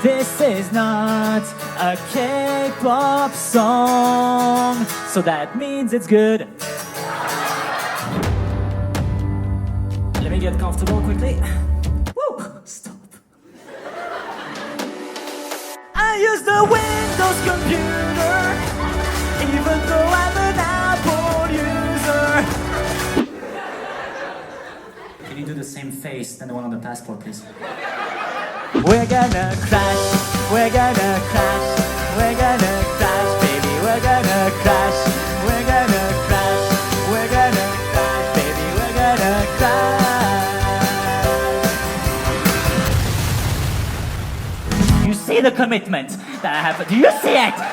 This is not a K-pop song, so that means it's good. Let me get comfortable quickly. Woo! Stop. I use the Windows computer, even though I'm an Apple user. Can you do the same face than the one on the passport, please? We're gonna crash, we're gonna crash, we're gonna crash, baby, we're gonna crash, we're gonna crash, we're gonna crash, baby, we're gonna crash. You see the commitment that I have, do you see it?